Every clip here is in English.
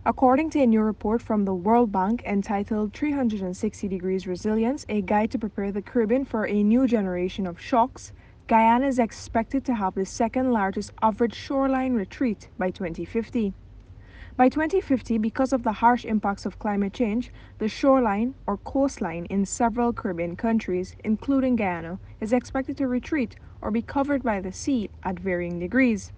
According to a new report from the World Bank entitled 360 Degrees Resilience, a guide to prepare the Caribbean for a new generation of shocks, Guyana is expected to have the second largest average shoreline retreat by 2050. By 2050, because of the harsh impacts of climate change, the shoreline or coastline in several Caribbean countries, including Guyana, is expected to retreat or be covered by the sea at varying degrees.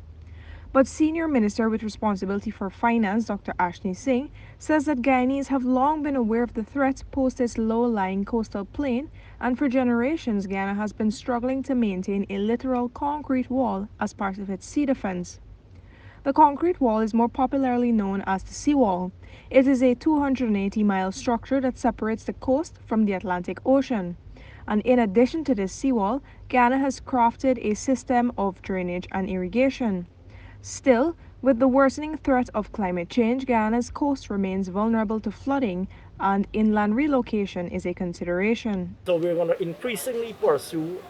But Senior Minister with responsibility for finance, Dr. Ashni Singh, says that Guyanese have long been aware of the threat posed to its low-lying coastal plain, and for generations Guyana has been struggling to maintain a literal concrete wall as part of its sea defense. The concrete wall is more popularly known as the seawall. It is a 280-mile structure that separates the coast from the Atlantic Ocean. And in addition to this seawall, Guyana has crafted a system of drainage and irrigation. Still, with the worsening threat of climate change, Guyana's coast remains vulnerable to flooding, and inland relocation is a consideration. So we're going to increasingly pursue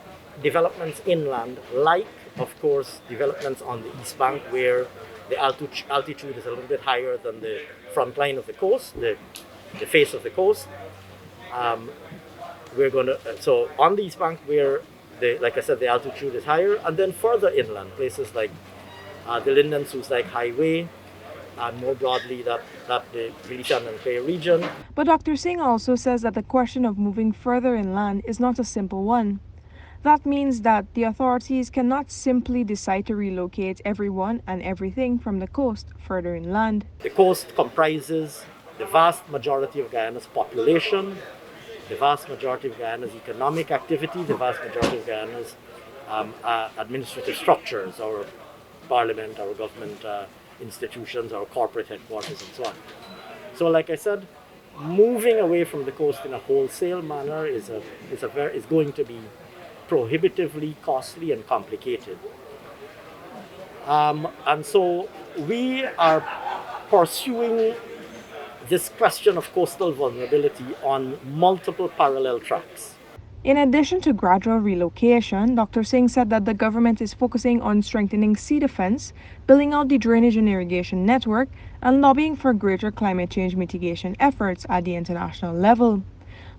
developments inland, like, of course, developments on the east bank where the altitude is a little bit higher than the front line of the coast, the face of the coast. We're going to, so on the east bank where, like I said, the altitude is higher, and then further inland, places like the Linden-Soos-Dyke Highway, and more broadly that the Relocation and Clay region. But Dr. Singh also says that the question of moving further inland is not a simple one. That means that the authorities cannot simply decide to relocate everyone and everything from the coast further inland. The coast comprises the vast majority of Guyana's population, the vast majority of Guyana's economic activity, the vast majority of Guyana's administrative structures, our parliament, our government institutions, our corporate headquarters, and so on. So, like I said, moving away from the coast in a wholesale manner is going to be prohibitively costly and complicated. And so we are pursuing this question of coastal vulnerability on multiple parallel tracks. In addition to gradual relocation, Dr. Singh said that the government is focusing on strengthening sea defense, building out the drainage and irrigation network, and lobbying for greater climate change mitigation efforts at the international level.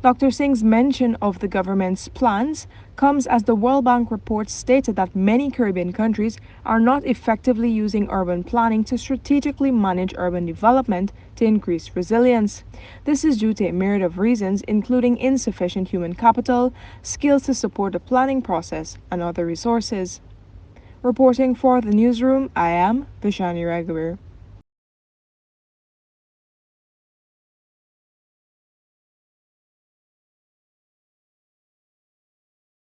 Dr. Singh's mention of the government's plans comes as the World Bank report stated that many Caribbean countries are not effectively using urban planning to strategically manage urban development to increase resilience. This is due to a myriad of reasons, including insufficient human capital, skills to support the planning process, and other resources. Reporting for the newsroom, I am Vishani Raghuveer.